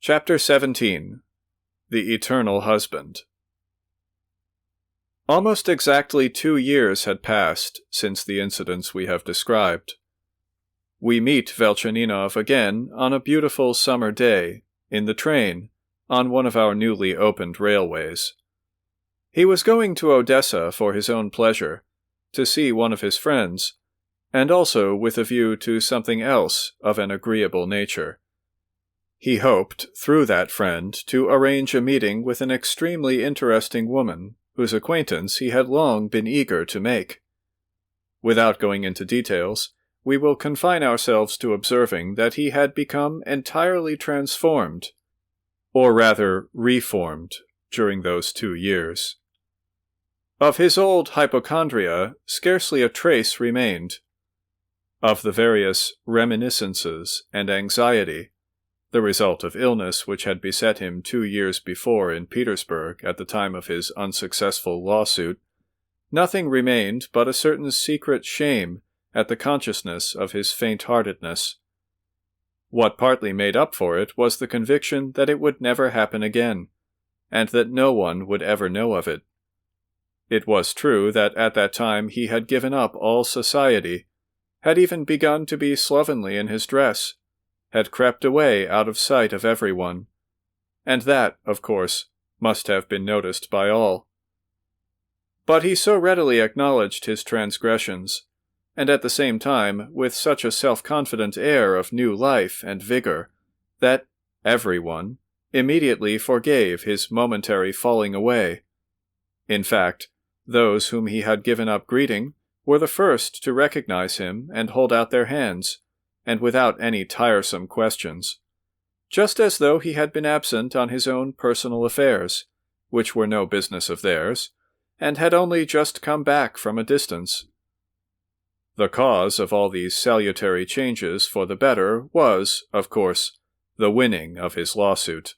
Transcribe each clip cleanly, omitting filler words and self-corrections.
Chapter 17. The Eternal Husband. Almost exactly 2 years had passed since the incidents we have described. We meet Velchaninov again on a beautiful summer day, in the train, on one of our newly opened railways. He was going to Odessa for his own pleasure, to see one of his friends, and also with a view to something else of an agreeable nature. He hoped, through that friend, to arrange a meeting with an extremely interesting woman, whose acquaintance he had long been eager to make. Without going into details, we will confine ourselves to observing that he had become entirely transformed, or rather reformed, during those 2 years. Of his old hypochondria, scarcely a trace remained. Of the various reminiscences and anxiety, the result of illness which had beset him 2 years before in Petersburg at the time of his unsuccessful lawsuit, nothing remained but a certain secret shame at the consciousness of his faint-heartedness. What partly made up for it was the conviction that it would never happen again, and that no one would ever know of it. It was true that at that time he had given up all society, had even begun to be slovenly in his dress, had crept away out of sight of everyone, and that, of course, must have been noticed by all. But he so readily acknowledged his transgressions, and at the same time with such a self-confident air of new life and vigor, that everyone immediately forgave his momentary falling away. In fact, those whom he had given up greeting were the first to recognize him and hold out their hands, and without any tiresome questions, just as though he had been absent on his own personal affairs, which were no business of theirs, and had only just come back from a distance. The cause of all these salutary changes for the better was, of course, the winning of his lawsuit.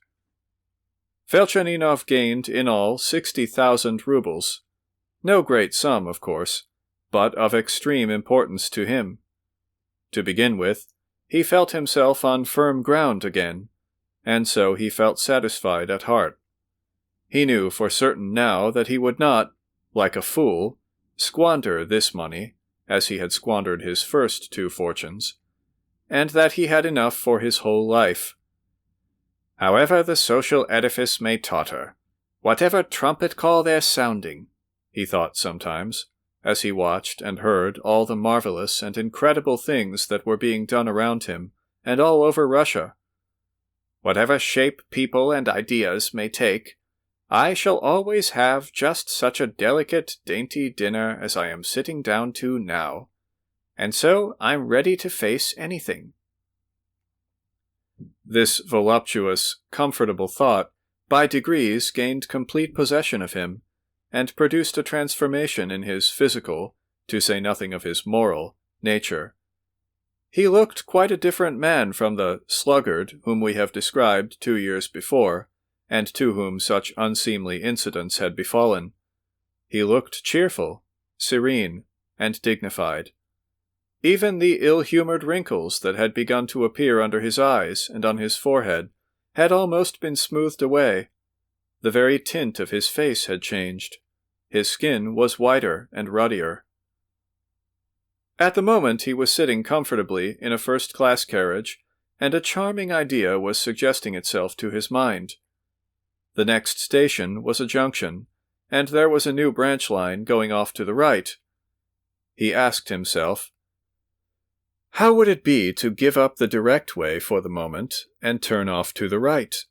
Velchaninov gained in all 60,000 rubles. No great sum, of course, but of extreme importance to him. To begin with, he felt himself on firm ground again, and so he felt satisfied at heart. He knew for certain now that he would not, like a fool, squander this money, as he had squandered his first 2 fortunes, and that he had enough for his whole life. However the social edifice may totter, whatever trumpet call they're sounding, he thought sometimes, as he watched and heard all the marvelous and incredible things that were being done around him and all over Russia. Whatever shape people and ideas may take, I shall always have just such a delicate, dainty dinner as I am sitting down to now, and so I'm ready to face anything. This voluptuous, comfortable thought by degrees gained complete possession of him, and produced a transformation in his physical, to say nothing of his moral, nature. He looked quite a different man from the sluggard whom we have described 2 years before, and to whom such unseemly incidents had befallen. He looked cheerful, serene, and dignified. Even the ill-humored wrinkles that had begun to appear under his eyes and on his forehead had almost been smoothed away. The very tint of his face had changed. His skin was whiter and ruddier. At the moment he was sitting comfortably in a first-class carriage, and a charming idea was suggesting itself to his mind. The next station was a junction, and there was a new branch line going off to the right. He asked himself, how would it be to give up the direct way for the moment and turn off to the right?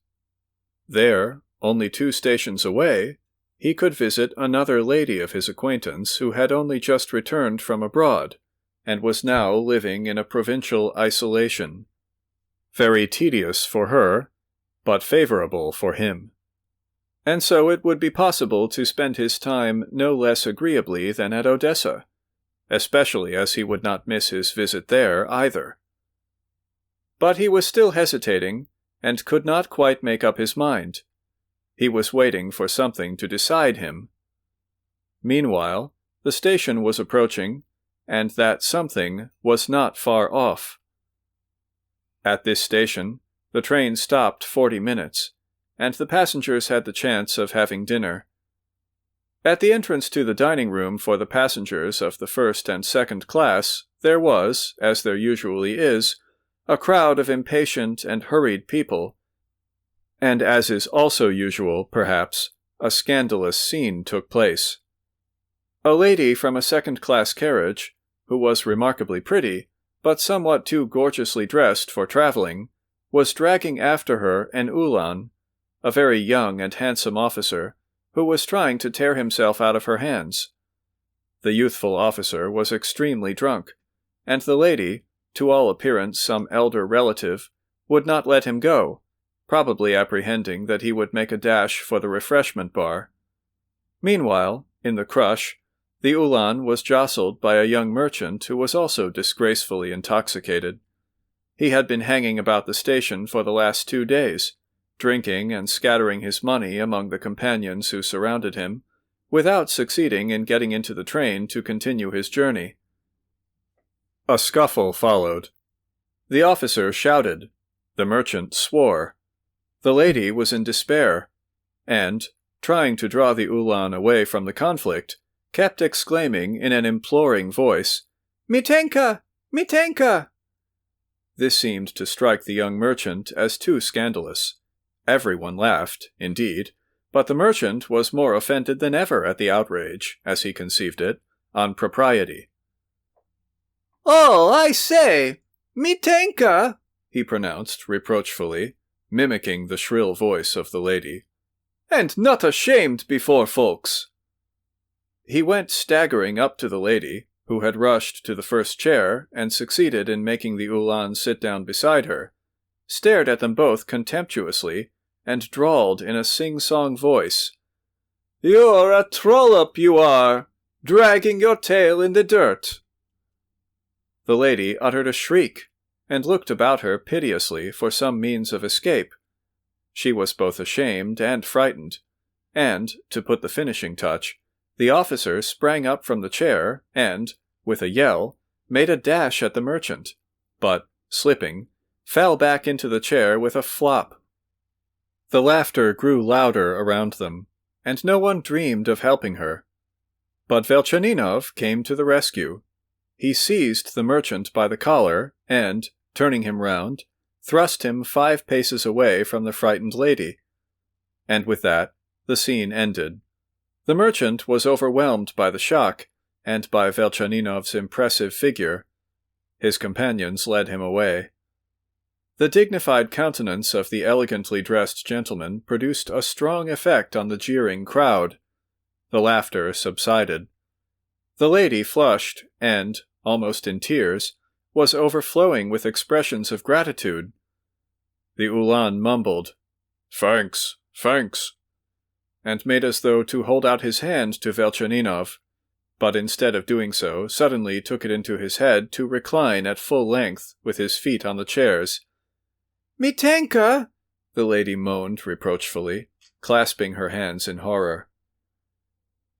There, only 2 stations away, he could visit another lady of his acquaintance who had only just returned from abroad, and was now living in a provincial isolation. Very tedious for her, but favorable for him. And so it would be possible to spend his time no less agreeably than at Odessa, especially as he would not miss his visit there either. But he was still hesitating, and could not quite make up his mind. He was waiting for something to decide him. Meanwhile, the station was approaching, and that something was not far off. At this station, The train stopped 40 minutes, and the passengers had the chance of having dinner. At the entrance to the dining room for the passengers of the first and second class, there was, as there usually is, a crowd of impatient and hurried people, and as is also usual, perhaps, a scandalous scene took place. A lady from a second-class carriage, who was remarkably pretty, but somewhat too gorgeously dressed for traveling, was dragging after her an Ulan, a very young and handsome officer, who was trying to tear himself out of her hands. The youthful officer was extremely drunk, and the lady, to all appearance some elder relative, would not let him go, probably apprehending that he would make a dash for the refreshment bar. Meanwhile, in the crush, the Ulan was jostled by a young merchant who was also disgracefully intoxicated. He had been hanging about the station for the last 2 days, drinking and scattering his money among the companions who surrounded him, without succeeding in getting into the train to continue his journey. A scuffle followed. The officer shouted. The merchant swore. The lady was in despair, and, trying to draw the Ulan away from the conflict, kept exclaiming in an imploring voice, "Mitenka! Mitenka!" This seemed to strike the young merchant as too scandalous. Everyone laughed, indeed, but the merchant was more offended than ever at the outrage, as he conceived it, on propriety. "Oh, I say! Mitenka!" he pronounced reproachfully, mimicking the shrill voice of the lady. "And not ashamed before folks!" He went staggering up to the lady, who had rushed to the first chair and succeeded in making the Ulan sit down beside her, stared at them both contemptuously, and drawled in a sing-song voice, "You're a trollop, you are, dragging your tail in the dirt." The lady uttered a shriek, and looked about her piteously for some means of escape. She was both ashamed and frightened, and, to put the finishing touch, the officer sprang up from the chair and, with a yell, made a dash at the merchant, but, slipping, fell back into the chair with a flop. The laughter grew louder around them, and no one dreamed of helping her. But Velchaninov came to the rescue. He seized the merchant by the collar and, turning him round, thrust him 5 paces away from the frightened lady. And with that, the scene ended. The merchant was overwhelmed by the shock, and by Velchaninov's impressive figure. His companions led him away. The dignified countenance of the elegantly dressed gentleman produced a strong effect on the jeering crowd. The laughter subsided. The lady flushed and, almost in tears, was overflowing with expressions of gratitude. The Ulan mumbled, "Thanks, thanks," and made as though to hold out his hand to Velchaninov, but instead of doing so, suddenly took it into his head to recline at full length with his feet on the chairs. "Mitenka!" the lady moaned reproachfully, clasping her hands in horror.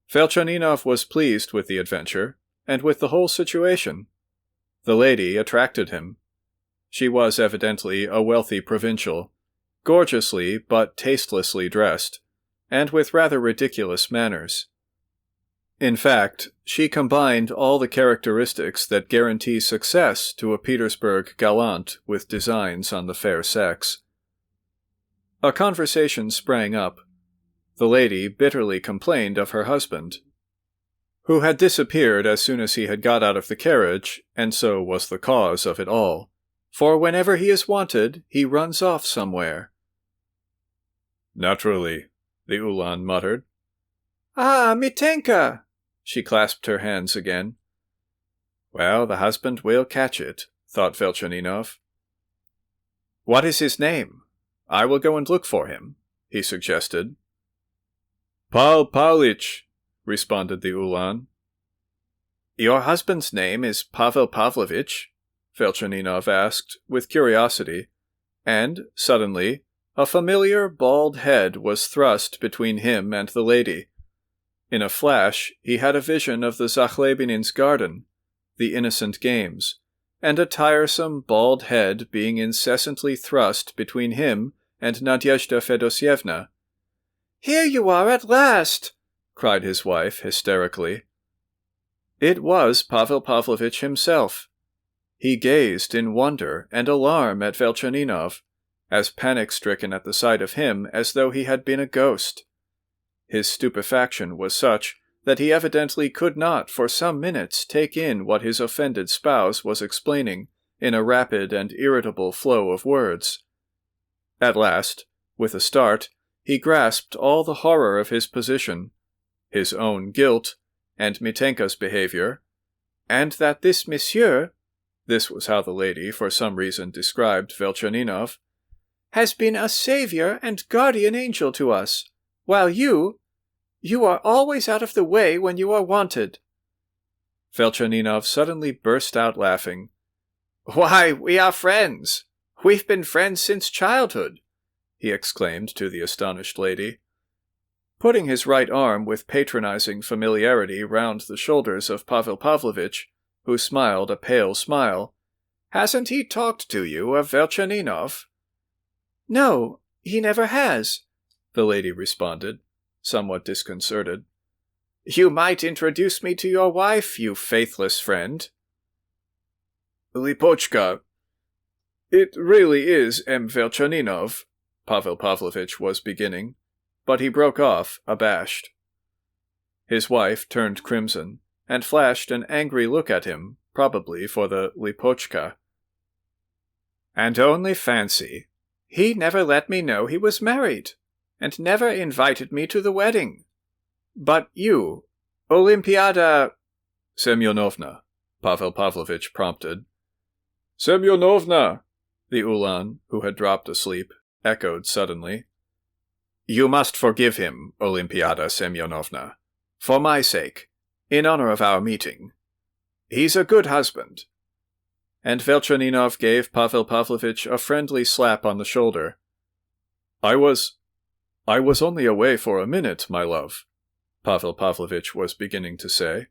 Velchaninov was pleased with the adventure, and with the whole situation. The lady attracted him. She was evidently a wealthy provincial, gorgeously but tastelessly dressed, and with rather ridiculous manners. In fact, she combined all the characteristics that guarantee success to a Petersburg gallant with designs on the fair sex. A conversation sprang up. The lady bitterly complained of her husband, who had disappeared as soon as he had got out of the carriage, and so was the cause of it all, for whenever he is wanted, he runs off somewhere. "Naturally," the Ulan muttered. "Ah, Mitenka!" She clasped her hands again. "Well, the husband will catch it," thought Velchaninov. "What is his name? I will go and look for him," he suggested. "Paul Pavlich," responded the Ulan. "Your husband's name is Pavel Pavlovitch?" Velchaninov asked, with curiosity, and, suddenly, a familiar bald head was thrust between him and the lady. In a flash, he had a vision of the Zakhlebinins' garden, the innocent games, and a tiresome bald head being incessantly thrust between him and Nadyezhda Fedosyevna. "Here you are at last!" cried his wife hysterically. It was Pavel Pavlovitch himself. He gazed in wonder and alarm at Velchaninov, as panic-stricken at the sight of him as though he had been a ghost. His stupefaction was such that he evidently could not for some minutes take in what his offended spouse was explaining in a rapid and irritable flow of words. At last, with a start, he grasped all the horror of his position, his own guilt, and Mitenka's behavior, and that this monsieur, this was how the lady for some reason described Velchaninov, has been a savior and guardian angel to us, while you are always out of the way when you are wanted. Velchaninov suddenly burst out laughing. "Why, we are friends! We've been friends since childhood!" he exclaimed to the astonished lady. Putting his right arm with patronizing familiarity round the shoulders of Pavel Pavlovitch, who smiled a pale smile, "Hasn't he talked to you of Velchaninov?" "No, he never has," the lady responded, somewhat disconcerted. "You might introduce me to your wife, you faithless friend." "Lipochka, it really is M. Velchaninov," Pavel Pavlovitch was beginning, but he broke off, abashed. His wife turned crimson, and flashed an angry look at him, probably for the Lipochka. "And only fancy, he never let me know he was married, and never invited me to the wedding. But you, Olympiada—" "Semyonovna," Pavel Pavlovitch prompted. "Semyonovna," the Ulan, who had dropped asleep, echoed suddenly. "You must forgive him, Olympiada Semyonovna, for my sake, in honor of our meeting. He's a good husband." And Velchaninov gave Pavel Pavlovitch a friendly slap on the shoulder. I was only away for a minute, my love," Pavel Pavlovitch was beginning to say.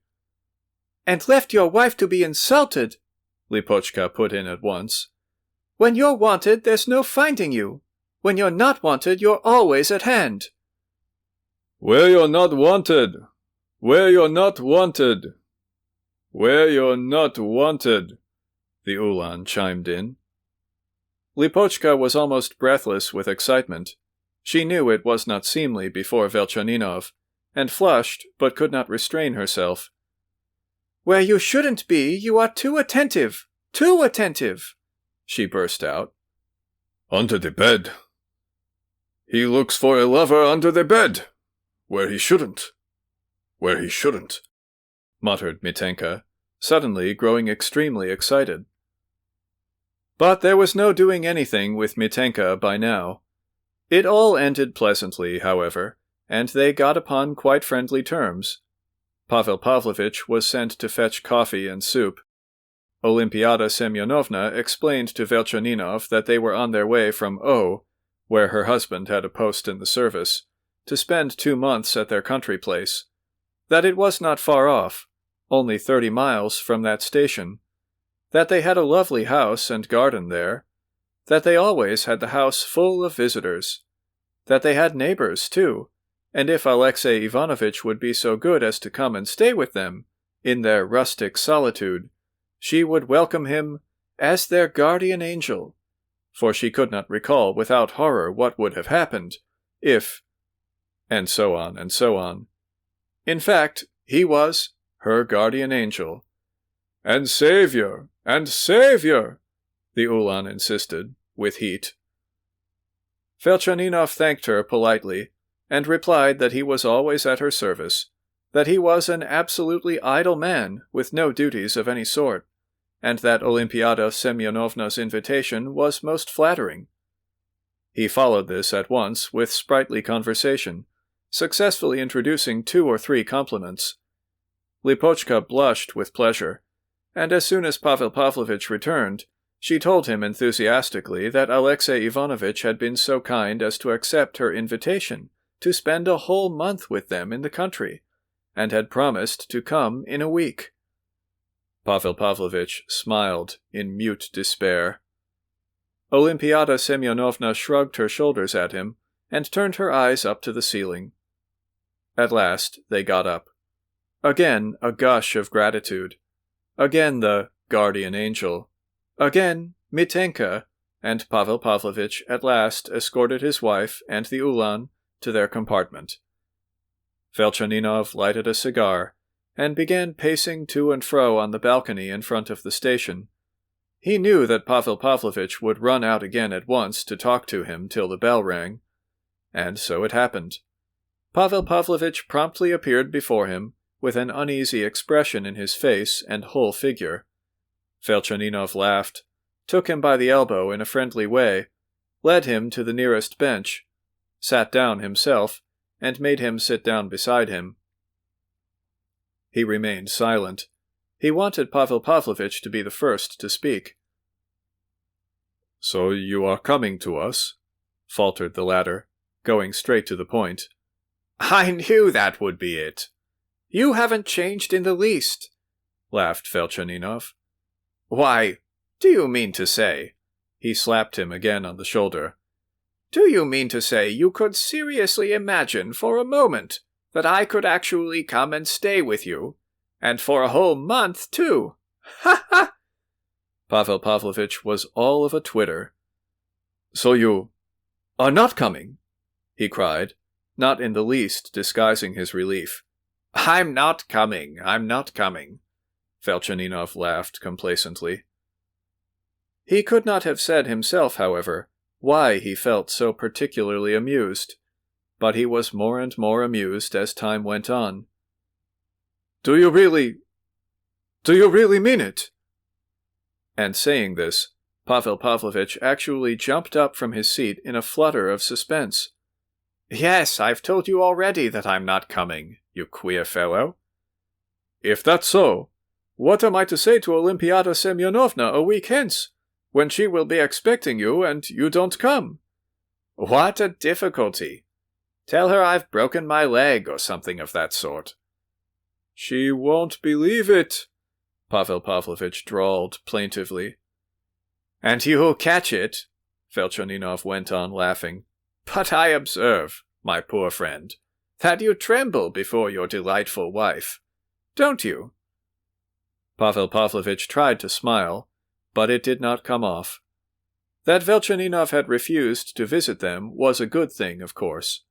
"And left your wife to be insulted," Lipochka put in at once. "When you're wanted, there's no finding you. When you're not wanted, you're always at hand." "Where you're not wanted, where you're not wanted, where you're not wanted," the Ulan chimed in. Lipochka was almost breathless with excitement. She knew it was not seemly before Velchaninov, and flushed, but could not restrain herself. "Where you shouldn't be, you are too attentive, she burst out. "Under the bed. He looks for a lover under the bed, where he shouldn't, muttered Mitenka, suddenly growing extremely excited. But there was no doing anything with Mitenka by now. It all ended pleasantly, however, and they got upon quite friendly terms. Pavel Pavlovitch was sent to fetch coffee and soup. Olympiada Semyonovna explained to Velchaninov that they were on their way from O, where her husband had a post in the service, to spend 2 months at their country place, that it was not far off, only 30 miles from that station, that they had a lovely house and garden there, that they always had the house full of visitors, that they had neighbors, too, and if Alexey Ivanovitch would be so good as to come and stay with them, in their rustic solitude, she would welcome him as their guardian angel, for she could not recall without horror what would have happened if... and so on and so on. In fact, he was her guardian angel. "And savior, the Ulan insisted, with heat. Velchaninov thanked her politely, and replied that he was always at her service, that he was an absolutely idle man with no duties of any sort, and that Olympiada Semyonovna's invitation was most flattering. He followed this at once with sprightly conversation, successfully introducing 2 or 3 compliments. Lipochka blushed with pleasure, and as soon as Pavel Pavlovitch returned, she told him enthusiastically that Alexey Ivanovitch had been so kind as to accept her invitation to spend a whole month with them in the country, and had promised to come in a week. Pavel Pavlovich smiled in mute despair. Olympiada Semyonovna shrugged her shoulders at him and turned her eyes up to the ceiling. At last they got up. Again a gush of gratitude. Again the guardian angel. Again Mitenka, and Pavel Pavlovich at last escorted his wife and the Ulan to their compartment. Velchaninov lighted a cigar and began pacing to and fro on the balcony in front of the station. He knew that Pavel Pavlovich would run out again at once to talk to him till the bell rang. And so it happened. Pavel Pavlovich promptly appeared before him, with an uneasy expression in his face and whole figure. Velchaninov laughed, took him by the elbow in a friendly way, led him to the nearest bench, sat down himself, and made him sit down beside him. He remained silent. He wanted Pavel Pavlovich to be the first to speak. "So you are coming to us?" faltered the latter, going straight to the point. "I knew that would be it. You haven't changed in the least," laughed Velchaninov. "Why, do you mean to say," he slapped him again on the shoulder, "do you mean to say you could seriously imagine for a moment that I could actually come and stay with you, and for a whole month, too? Ha ha!" Pavel Pavlovich was all of a twitter. "So you are not coming?" he cried, not in the least disguising his relief. I'm not coming, Velchaninov laughed complacently. He could not have said himself, however, why he felt so particularly amused, but he was more and more amused as time went on. Do you really mean it?" And saying this, Pavel Pavlovich actually jumped up from his seat in a flutter of suspense. "Yes, I've told you already that I'm not coming, you queer fellow." "If that's so, what am I to say to Olympiada Semyonovna a week hence, when she will be expecting you and you don't come?" "What a difficulty! Tell her I've broken my leg or something of that sort." "She won't believe it," Pavel Pavlovich drawled plaintively. "And you'll catch it," Velchaninov went on laughing. "But I observe, my poor friend, that you tremble before your delightful wife. Don't you?" Pavel Pavlovich tried to smile, but it did not come off. That Velchaninov had refused to visit them was a good thing, of course,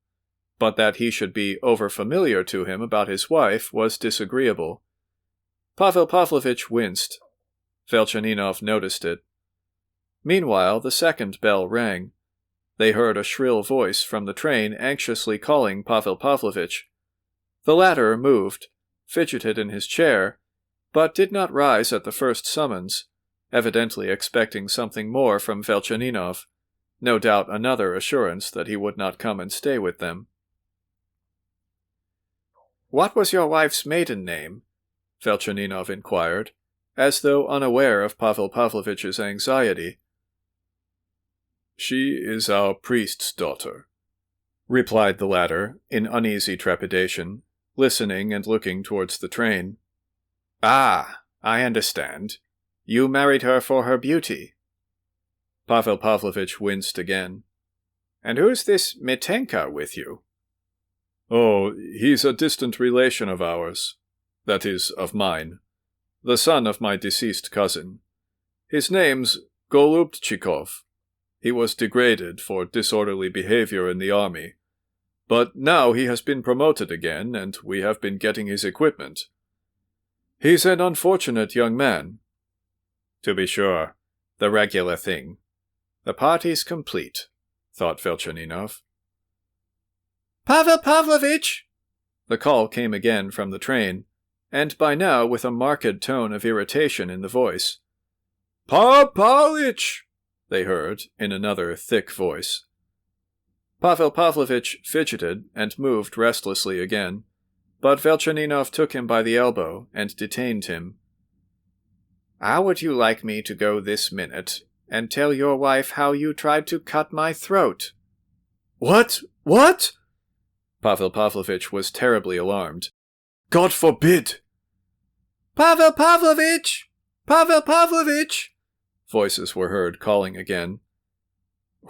but that he should be over-familiar to him about his wife was disagreeable. Pavel Pavlovich winced. Velchaninov noticed it. Meanwhile, the second bell rang. They heard a shrill voice from the train anxiously calling Pavel Pavlovich. The latter moved, fidgeted in his chair, but did not rise at the first summons, evidently expecting something more from Velchaninov, no doubt another assurance that he would not come and stay with them. "What was your wife's maiden name?" Velchaninov inquired, as though unaware of Pavel Pavlovich's anxiety. "She is our priest's daughter," replied the latter in uneasy trepidation, listening and looking towards the train. "Ah, I understand. You married her for her beauty." Pavel Pavlovich winced again. "And who's this Mitenka with you?" "Oh, he's a distant relation of ours. That is, of mine. The son of my deceased cousin. His name's Golubchikov. He was degraded for disorderly behavior in the army. But now he has been promoted again, and we have been getting his equipment. He's an unfortunate young man." "To be sure, the regular thing. The party's complete," thought Velchaninov. "Pavel Pavlovich!" The call came again from the train, and by now with a marked tone of irritation in the voice. "Pavlich!" they heard in another thick voice. Pavel Pavlovich fidgeted and moved restlessly again, but Velchaninov took him by the elbow and detained him. "How would you like me to go this minute and tell your wife how you tried to cut my throat?" What? Pavel Pavlovich was terribly alarmed. "God forbid!" Pavel Pavlovitch! Pavel Pavlovitch! Voices were heard calling again.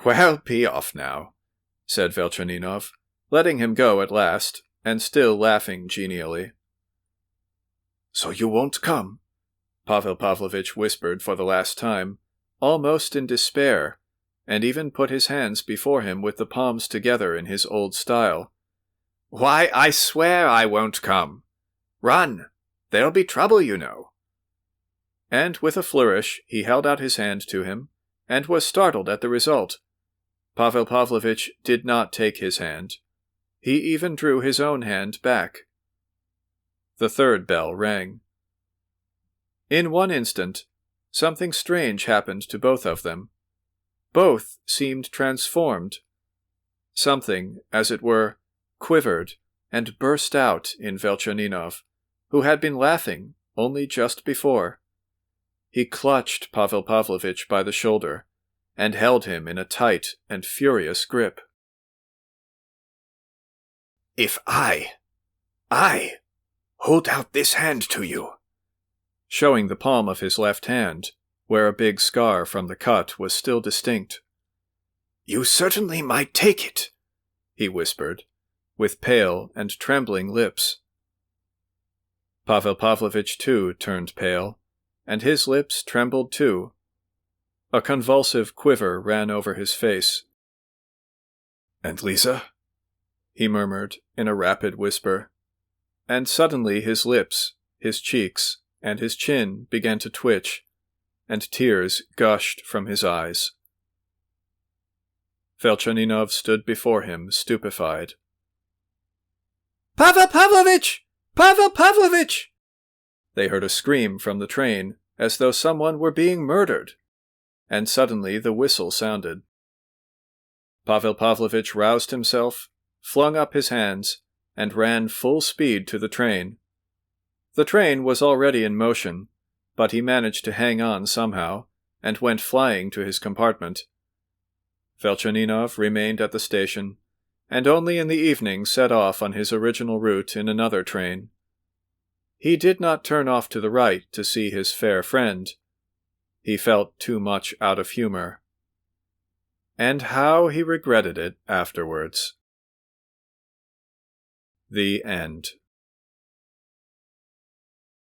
Well, be off now, said Velchaninov, letting him go at last, and still laughing genially. So you won't come? Pavel Pavlovitch whispered for the last time, almost in despair, and even put his hands before him with the palms together in his old style. Why, I swear I won't come. Run! There'll be trouble, you know. And with a flourish he held out his hand to him, and was startled at the result. Pavel Pavlovitch did not take his hand. He even drew his own hand back. The third bell rang. In one instant, something strange happened to both of them. Both seemed transformed. Something, as it were, quivered and burst out in Velchaninov, who had been laughing only just before. He clutched Pavel Pavlovitch by the shoulder and held him in a tight and furious grip. If I hold out this hand to you, showing the palm of his left hand, where a big scar from the cut was still distinct. You certainly might take it, he whispered, with pale and trembling lips. Pavel Pavlovitch too turned pale, and his lips trembled too. A convulsive quiver ran over his face. And Lisa? He murmured in a rapid whisper, and suddenly his lips, his cheeks, and his chin began to twitch, and tears gushed from his eyes. Velchaninov stood before him, stupefied. Pavel Pavlovitch! Pavel Pavlovitch! They heard a scream from the train, as though someone were being murdered, and suddenly the whistle sounded. Pavel Pavlovitch roused himself, flung up his hands, and ran full speed to the train. The train was already in motion, but he managed to hang on somehow, and went flying to his compartment. Velchaninov remained at the station, and only in the evening set off on his original route in another train. He did not turn off to the right to see his fair friend. He felt too much out of humor. And how he regretted it afterwards. The end.